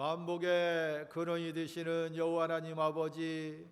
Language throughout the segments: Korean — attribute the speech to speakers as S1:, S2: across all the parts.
S1: 만복의 근원이 되시는 여호와 하나님 아버지,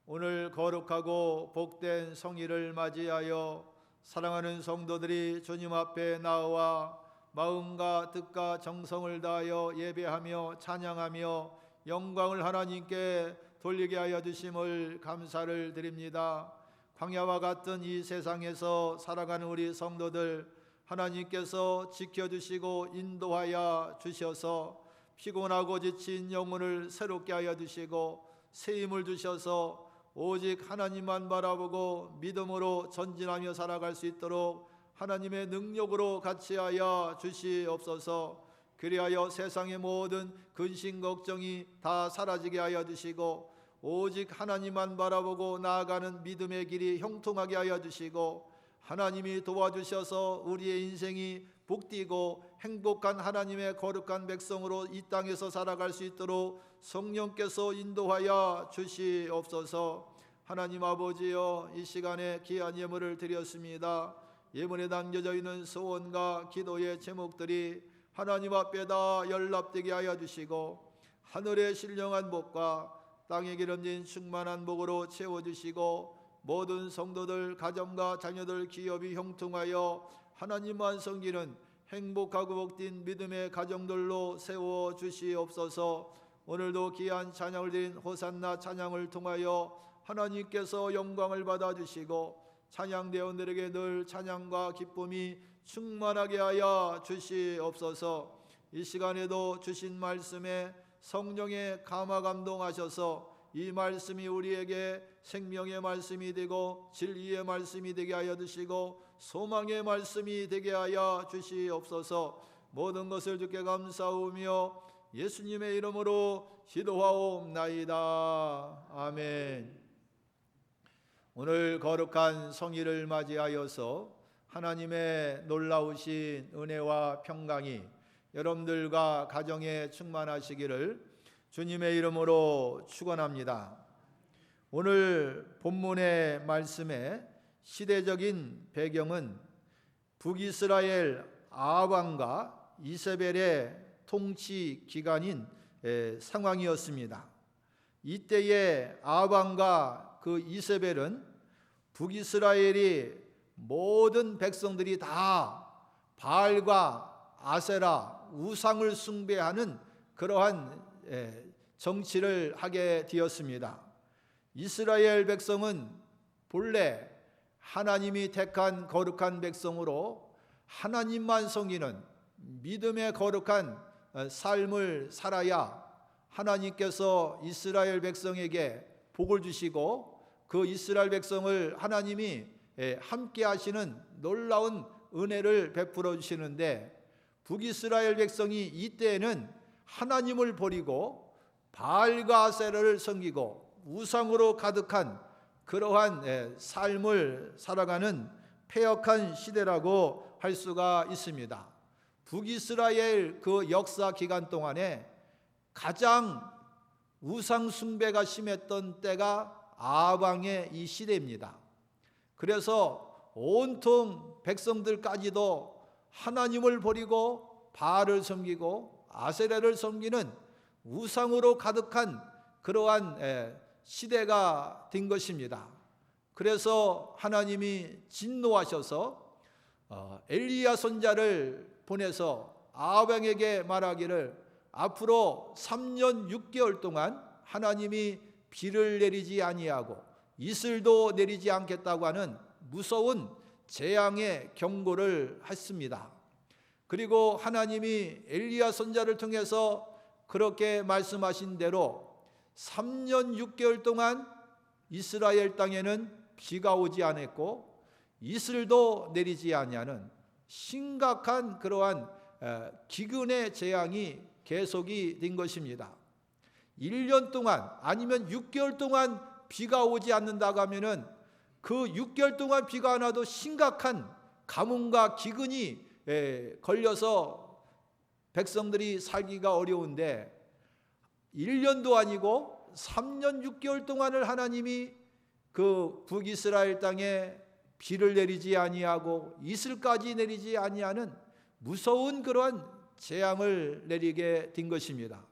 S1: 오늘 거룩하고 복된 성일을 맞이하여 사랑하는 성도들이 주님 앞에 나와 마음과 뜻과 정성을 다하여 예배하며 찬양하며 영광을 하나님께 돌리게 하여 주심을 감사를 드립니다. 광야와 같은 이 세상에서 살아가는 우리 성도들 하나님께서 지켜주시고 인도하여 주셔서 피곤하고 지친 영혼을 새롭게 하여 주시고 새 힘을 주셔서 오직 하나님만 바라보고 믿음으로 전진하며 살아갈 수 있도록 하나님의 능력으로 같이하여 주시옵소서. 그리하여 세상의 모든 근심 걱정이 다 사라지게 하여 주시고 오직 하나님만 바라보고 나아가는 믿음의 길이 형통하게 하여 주시고 하나님이 도와주셔서 우리의 인생이 복되고 행복한 하나님의 거룩한 백성으로 이 땅에서 살아갈 수 있도록 성령께서 인도하여 주시옵소서. 하나님 아버지여, 이 시간에 귀한 예물을 드렸습니다. 예물에 담겨져 있는 소원과 기도의 제목들이 하나님 앞에 다 연락되게 하여 주시고 하늘의 신령한 복과 땅에 기름진 충만한 복으로 채워주시고 모든 성도들, 가정과 자녀들, 기업이 형통하여 하나님만 섬기는 행복하고 복된 믿음의 가정들로 세워 주시옵소서. 오늘도 귀한 찬양을 드린 호산나 찬양을 통하여 하나님께서 영광을 받아주시고 찬양대원들에게 늘 찬양과 기쁨이 충만하게 하여 주시옵소서. 이 시간에도 주신 말씀에 성령의 감화 감동하셔서 이 말씀이 우리에게 생명의 말씀이 되고 진리의 말씀이 되게 하여 주시고 소망의 말씀이 되게 하여 주시옵소서. 모든 것을 주께 감사하며 예수님의 이름으로 기도하옵나이다. 아멘. 오늘 거룩한 성일을 맞이하여서 하나님의 놀라우신 은혜와 평강이 여러분들과 가정에 충만하시기를 주님의 이름으로 축원합니다. 오늘 본문의 말씀의 시대적인 배경은 북이스라엘 아합 왕과 이세벨의 통치 기간인 상황이었습니다. 이때의 아합 왕과 그 이세벨은 북이스라엘이 모든 백성들이 다 바알과 아세라 우상을 숭배하는 그러한 정치를 하게 되었습니다. 이스라엘 백성은 본래 하나님이 택한 거룩한 백성으로 하나님만 섬기는 믿음의 거룩한 삶을 살아야 하나님께서 이스라엘 백성에게 복을 주시고 그 이스라엘 백성을 하나님이 함께 하시는 놀라운 은혜를 베풀어 주시는데, 북이스라엘 백성이 이때에는 하나님을 버리고 바알과 아세라를 섬기고 우상으로 가득한 그러한 삶을 살아가는 패역한 시대라고 할 수가 있습니다. 북이스라엘 그 역사 기간 동안에 가장 우상 숭배가 심했던 때가 아합 왕의 이 시대입니다. 그래서 온통 백성들까지도 하나님을 버리고 바알을 섬기고 아세라를 섬기는 우상으로 가득한 그러한 시대가 된 것입니다. 그래서 하나님이 진노하셔서 엘리야 선지자를 보내서 아합 왕에게 말하기를 앞으로 3년 6개월 동안 하나님이 비를 내리지 아니하고 이슬도 내리지 않겠다고 하는 무서운 재앙의 경고를 했습니다. 그리고 하나님이 엘리야 선지자를 통해서 그렇게 말씀하신 대로 3년 6개월 동안 이스라엘 땅에는 비가 오지 않았고 이슬도 내리지 아니하는 심각한 그러한 기근의 재앙이 계속이 된 것입니다. 1년 동안 아니면 6개월 동안 비가 오지 않는다고 하면은 그 6개월 동안 비가 안 와도 심각한 가뭄과 기근이 걸려서 백성들이 살기가 어려운데 1년도 아니고 3년 6개월 동안을 하나님이 그 북이스라엘 땅에 비를 내리지 아니하고 이슬까지 내리지 아니하는 무서운 그러한 재앙을 내리게 된 것입니다.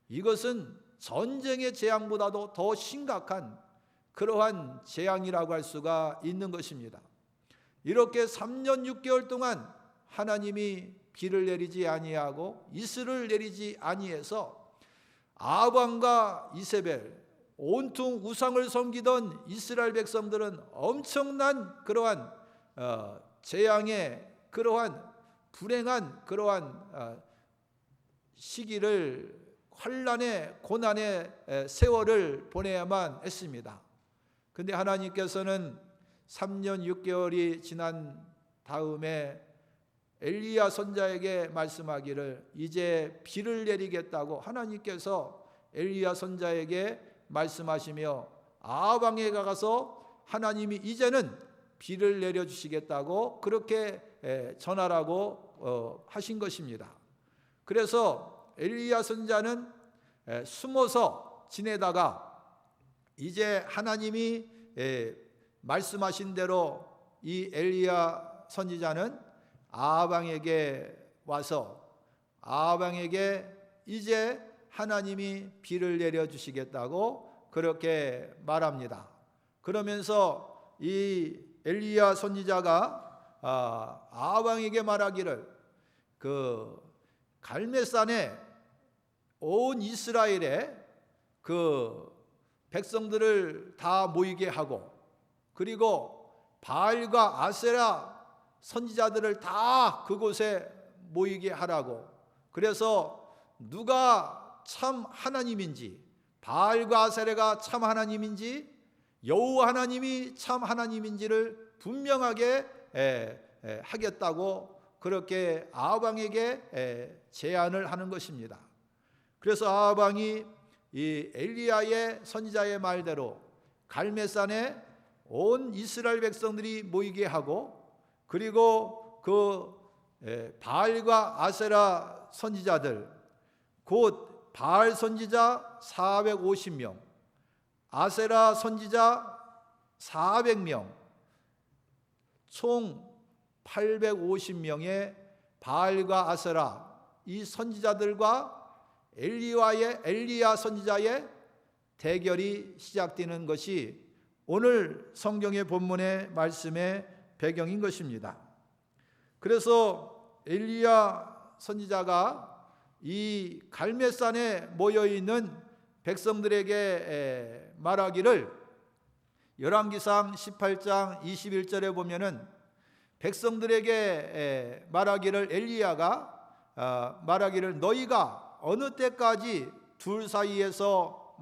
S1: 이것은 전쟁의 재앙보다도 더 심각한 그러한 재앙이라고 할 수가 있는 것입니다. 이렇게 3년 6개월 동안 하나님이 비를 내리지 아니하고 이슬을 내리지 아니해서 아합과 이세벨, 온통 우상을 섬기던 이스라엘 백성들은 엄청난 그러한 재앙의 그러한 불행한 그러한 시기를, 환난의 고난의 세월을 보내야만 했습니다. 근데 하나님께서는 3년 6개월이 지난 다음에 엘리야 선지자에게 말씀하기를 이제 비를 내리겠다고 하나님께서 엘리야 선지자에게 말씀하시며 아합 왕에게 가서 하나님이 이제는 비를 내려주시겠다고 그렇게 전하라고 하신 것입니다. 그래서 엘리야 선지자는 숨어서 지내다가 이제 하나님이 말씀하신 대로 이 엘리야 선지자는 아합 왕에게 와서 아합 왕에게 이제 하나님이 비를 내려주시겠다고 그렇게 말합니다. 그러면서 이 엘리야 선지자가 아합 왕에게 말하기를 그 갈멜산에 온 이스라엘의 그 백성들을 다 모이게 하고 그리고 바알과 아세라 선지자들을 다 그곳에 모이게 하라고. 그래서 누가 참 하나님인지, 바알과 아세라가 참 하나님인지, 여호와 하나님이 참 하나님인지를 분명하게 하겠다고 그렇게 아합 왕에게 제안을 하는 것입니다. 그래서 아합 왕이 이 엘리야의 선지자의 말대로 갈멜산에 온 이스라엘 백성들이 모이게 하고 그리고 그 바알과 아세라 선지자들 곧 바알 선지자 450명, 아세라 선지자 400명, 총 850명의 바알과 아세라 이 선지자들과 엘리야 선지자의 대결이 시작되는 것이 오늘 성경의 본문의 말씀의 배경인 것입니다. 그래서 엘리야 선지자가 이 갈멜산에 모여 있는 백성들에게 말하기를 열왕기상 18장 21절에 보면은 백성들에게 말하기를 엘리야가 말하기를 너희가 어느 때까지 둘 사이에서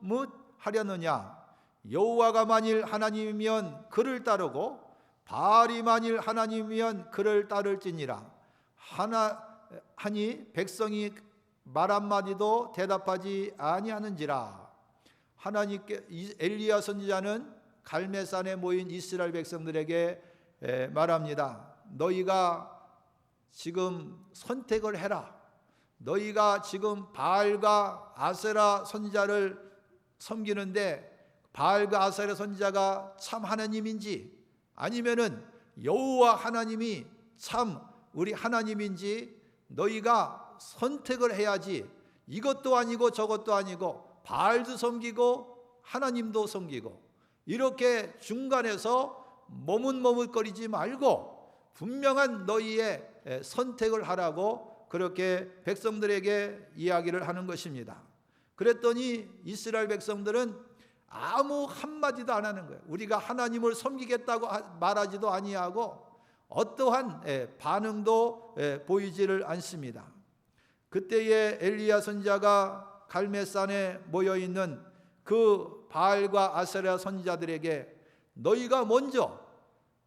S1: 머뭇하려느냐 여호와가 만일 하나님이면 그를 따르고 바알이 만일 하나님이면 그를 따를지니라 하니 백성이 말 한마디도 대답하지 아니하는지라. 하나님께 엘리야 선지자는 갈멜산에 모인 이스라엘 백성들에게 말합니다. 너희가 지금 선택을 해라. 너희가 지금 바알과 아세라 선지자를 섬기는데 바알과 아세라 선지자가 참 하나님인지 아니면은 여호와 하나님이 참 우리 하나님인지 너희가 선택을 해야지. 이것도 아니고 저것도 아니고 바알도 섬기고 하나님도 섬기고 이렇게 중간에서 머뭇머뭇거리지 말고 분명한 너희의 선택을 하라고 그렇게 백성들에게 이야기를 하는 것입니다. 그랬더니 이스라엘 백성들은 아무 한마디도 안 하는 거예요. 우리가 하나님을 섬기겠다고 말하지도 아니하고 어떠한 반응도 보이지를 않습니다. 그때에 엘리야 선지자가 갈멜산에 모여 있는 그 바알과 아세라 선지자들에게 너희가 먼저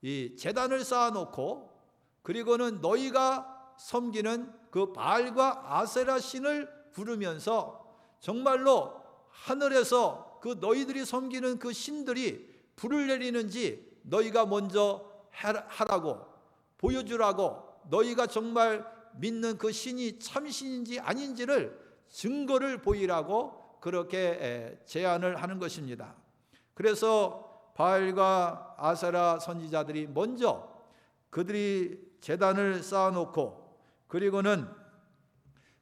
S1: 이 제단을 쌓아놓고 그리고는 너희가 섬기는 그 바알과 아세라 신을 부르면서 정말로 하늘에서 그 너희들이 섬기는 그 신들이 불을 내리는지 너희가 먼저 하라고 보여주라고 너희가 정말 믿는 그 신이 참신인지 아닌지를 증거를 보이라고 그렇게 제안을 하는 것입니다. 그래서 바알과 아세라 선지자들이 먼저 그들이 제단을 쌓아놓고 그리고는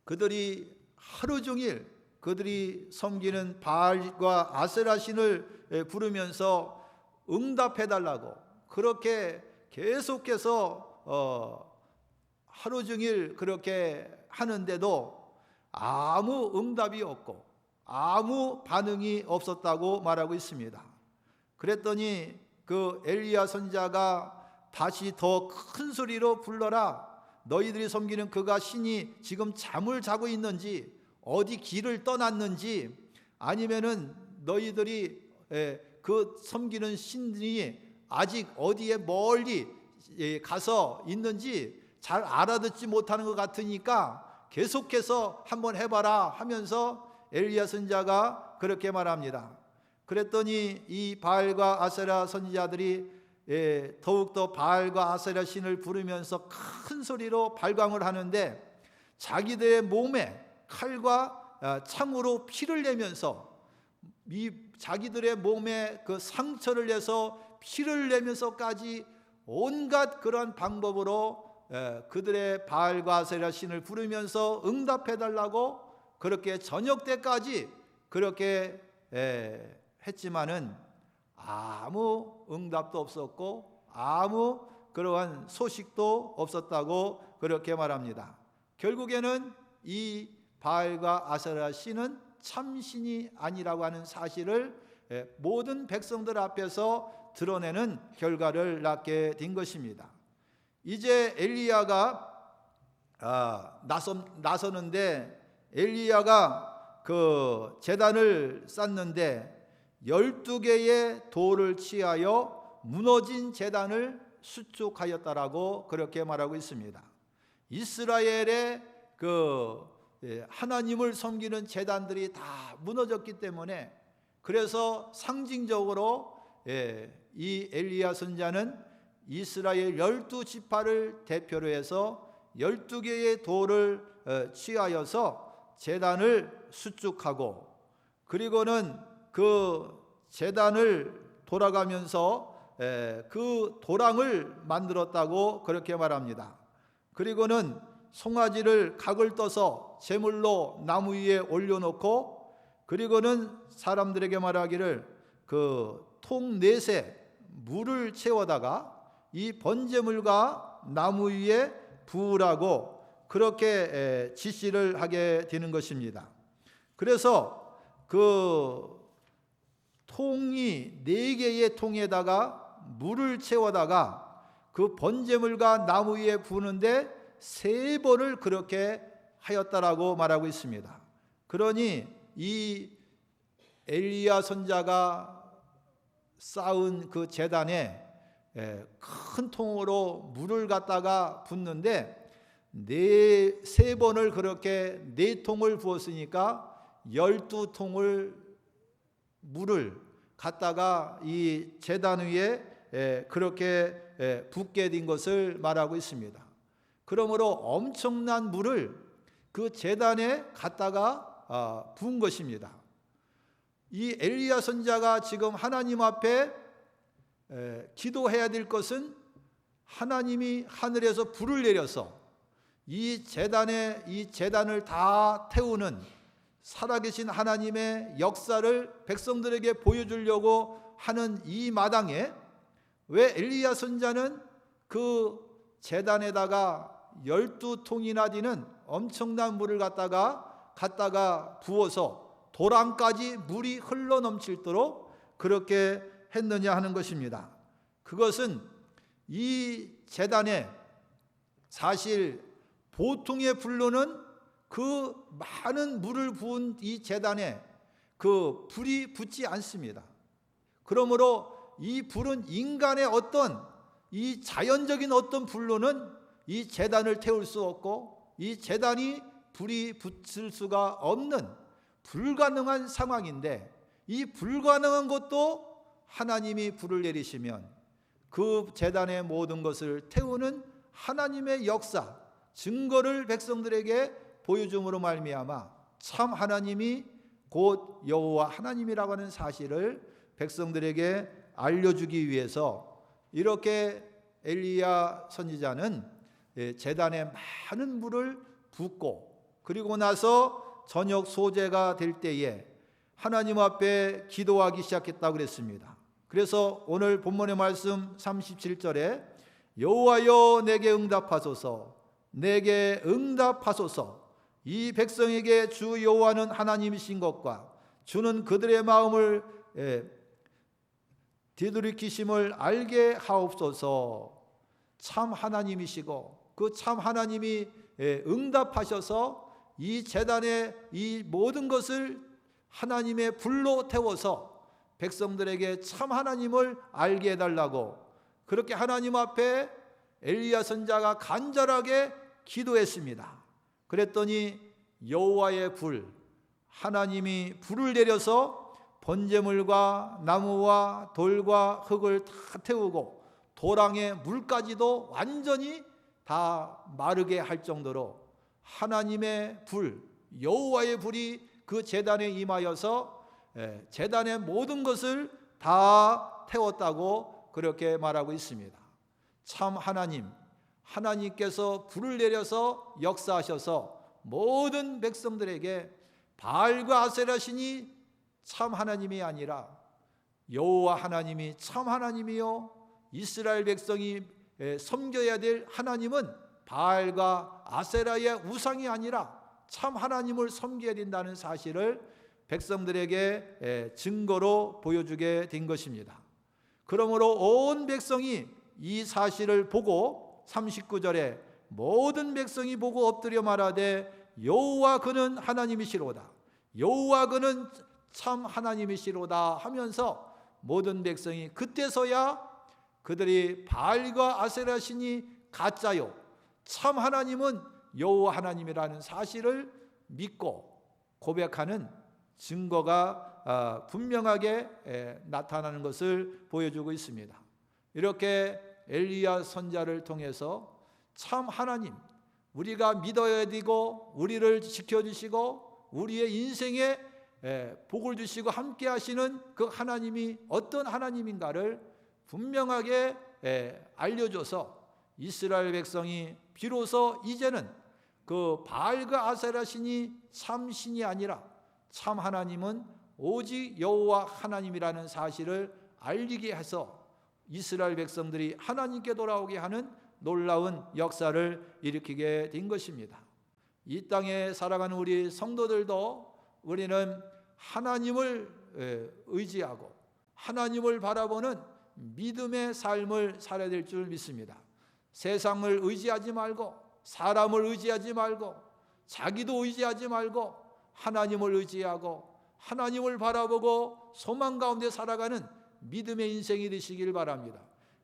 S1: 그들이 하루 종일 그들이 섬기는 바알과 아세라 신을 부르면서 응답해달라고 그렇게 계속해서 하루 종일 그렇게 하는데도 아무 응답이 없고 아무 반응이 없었다고 말하고 있습니다. 그랬더니 그 엘리야 선지자가 다시 더 큰 소리로 불러라. 너희들이 섬기는 그가 신이 지금 잠을 자고 있는지 어디 길을 떠났는지 아니면은 너희들이 그 섬기는 신이 아직 어디에 멀리 가서 있는지 잘 알아듣지 못하는 것 같으니까 계속해서 한번 해봐라 하면서 엘리야 선지자가 그렇게 말합니다. 그랬더니 이 바알과 아세라 선지자들이 더욱더 바알과 아세라 신을 부르면서 큰 소리로 발광을 하는데 자기들의 몸에 칼과 창으로 피를 내면서 이 자기들의 몸에 그 상처를 내서 피를 내면서까지 온갖 그런 방법으로 그들의 바알과 아세라 신을 부르면서 응답해달라고 그렇게 저녁 때까지 그렇게 했지만은 아무 응답도 없었고 아무 그러한 소식도 없었다고 그렇게 말합니다. 결국에는 이 바알과 아세라 신은 참신이 아니라고 하는 사실을 모든 백성들 앞에서 드러내는 결과를 낳게 된 것입니다. 이제 엘리야가 나서는데 엘리야가 그 제단을 쌓는데 12개의 돌을 취하여 무너진 제단을 수축하였다라고 그렇게 말하고 있습니다. 이스라엘의 그 하나님을 섬기는 제단들이 다 무너졌기 때문에 그래서 상징적으로 이 엘리야 선지자는 이스라엘 12지파를 대표로 해서 12개의 돌을 취하여서 제단을 수축하고 그리고는 그 제단을 돌아가면서 그 도랑을 만들었다고 그렇게 말합니다. 그리고는 송아지를 각을 떠서 제물로 나무 위에 올려놓고 그리고는 사람들에게 말하기를 그 통 넷에 물을 채워다가 이 번제물과 나무 위에 부으라고 그렇게 지시를 하게 되는 것입니다. 그래서 그 통이 4개의 통에다가 물을 채워다가 그 번제물과 나무 위에 부는데 3번을 그렇게 하였다라고 말하고 있습니다. 그러니 이 엘리야 선지자가 쌓은 그 제단에 큰 통으로 물을 갖다가 붓는데 3번을 그렇게 4통을 부었으니까 12통을 물을 갖다가 이 제단 위에 그렇게 붓게 된 것을 말하고 있습니다. 그러므로 엄청난 물을 그 제단에 갖다가 부은 것입니다. 이 엘리야 선지자가 지금 하나님 앞에 기도해야 될 것은 하나님이 하늘에서 불을 내려서 이 제단을 다 태우는 살아계신 하나님의 역사를 백성들에게 보여주려고 하는 이 마당에 왜 엘리야 선지자는 그 제단에다가 12통이나 되는 엄청난 물을 갖다가 부어서 도랑까지 물이 흘러 넘칠도록 그렇게 했느냐 하는 것입니다. 그것은 이 제단에 사실 보통의 불로는 그 많은 물을 부은 이 제단에 그 불이 붙지 않습니다. 그러므로 이 불은 인간의 어떤 이 자연적인 어떤 불로는 이 제단을 태울 수 없고 이 제단이 불이 붙을 수가 없는 불가능한 상황인데 이 불가능한 것도 하나님이 불을 내리시면 그 제단의 모든 것을 태우는 하나님의 역사, 증거를 백성들에게 보여줌으로 말미암아 참 하나님이 곧 여호와 하나님이라고 하는 사실을 백성들에게 알려주기 위해서 이렇게 엘리야 선지자는 제단에 많은 물을 붓고 그리고 나서 저녁 소재가 될 때에 하나님 앞에 기도하기 시작했다고 그랬습니다. 그래서 오늘 본문의 말씀 37절에 여호와여 내게 응답하소서, 내게 응답하소서. 이 백성에게 주 여호와는 하나님이신 것과 주는 그들의 마음을 뒤돌이키심을 알게 하옵소서. 참 하나님이시고 그 참 하나님이 응답하셔서 이 제단의 이 모든 것을 하나님의 불로 태워서 백성들에게 참 하나님을 알게 해달라고 그렇게 하나님 앞에 엘리야 선지자가 간절하게 기도했습니다. 그랬더니 여호와의 불, 하나님이 불을 내려서 번제물과 나무와 돌과 흙을 다 태우고 도랑의 물까지도 완전히 다 마르게 할 정도로 하나님의 불, 여호와의 불이 그 제단에 임하여서 제단의 모든 것을 다 태웠다고 그렇게 말하고 있습니다. 참 하나님께서 불을 내려서 역사하셔서 모든 백성들에게 바알과 아세라 신이 참 하나님이 아니라 여호와 하나님이 참 하나님이요, 이스라엘 백성이 섬겨야 될 하나님은 바알과 아세라의 우상이 아니라 참 하나님을 섬겨야 된다는 사실을 백성들에게 증거로 보여주게 된 것입니다. 그러므로 온 백성이 이 사실을 보고 39절에 모든 백성이 보고 엎드려 말하되 여호와 그는 하나님이시로다, 여호와 그는 참 하나님이시로다 하면서 모든 백성이 그때서야 그들이 바알과 아세라 신이 가짜요, 참 하나님은 여호와 하나님이라는 사실을 믿고 고백하는 증거가 분명하게 나타나는 것을 보여주고 있습니다. 이렇게 엘리야 선지자를 통해서 참 하나님, 우리가 믿어야 되고 우리를 지켜주시고 우리의 인생에 복을 주시고 함께 하시는 그 하나님이 어떤 하나님인가를 분명하게 알려줘서 이스라엘 백성이 비로소 이제는 그 바알과 아세라 신이 참 신이 아니라 참 하나님은 오직 여호와 하나님이라는 사실을 알리게 해서 이스라엘 백성들이 하나님께 돌아오게 하는 놀라운 역사를 일으키게 된 것입니다. 이 땅에 살아가는 우리 성도들도 우리는 하나님을 의지하고 하나님을 바라보는 믿음의 삶을 살아야 될 줄 믿습니다. 세상을 의지하지 말고 사람을 의지하지 말고 자기도 의지하지 말고 하나님을 의지하고 하나님을 바라보고 소망 가운데 살아가는 믿음의 인생이 되시길 바랍니다.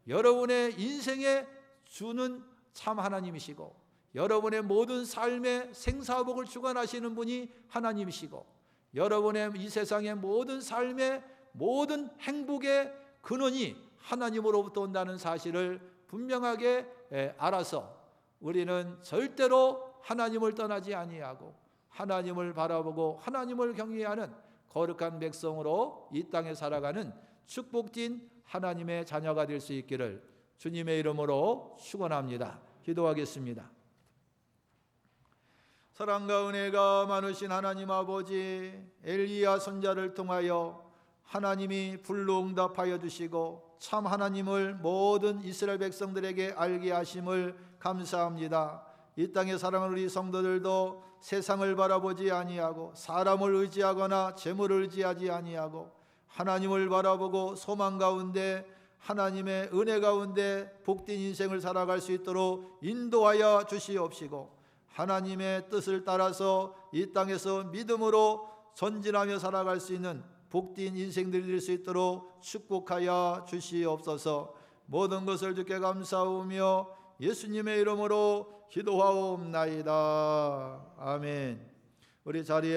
S1: 여러분의 인생의 주는 참 하나님이시고 여러분의 모든 삶의 생사복을 주관하시는 분이 하나님이시고 여러분의 이 세상의 모든 삶의 모든 행복의 근원이 하나님으로부터 온다는 사실을 분명하게 알아서 우리는 절대로 하나님을 떠나지 아니하고 하나님을 바라보고 하나님을 경외하는 거룩한 백성으로 이 땅에 살아가는 축복진 하나님의 자녀가 될 수 있기를 주님의 이름으로 축원합니다. 기도하겠습니다. 사랑과 은혜가 많으신 하나님 아버지, 엘리야 선지자를 통하여 하나님이 불로 응답하여 주시고 참 하나님을 모든 이스라엘 백성들에게 알게 하심을 감사합니다. 이 땅에 살아가는 우리 성도들도 세상을 바라보지 아니하고 사람을 의지하거나 재물을 의지하지 아니하고 하나님을 바라보고 소망 가운데 하나님의 은혜 가운데 복된 인생을 살아갈 수 있도록 인도하여 주시옵시고 하나님의 뜻을 따라서 이 땅에서 믿음으로 전진하며 살아갈 수 있는 복된 인생들이 될 수 있도록 축복하여 주시옵소서. 모든 것을 주께 감사하며 예수님의 이름으로 기도하옵나이다. 아멘. 우리 자리에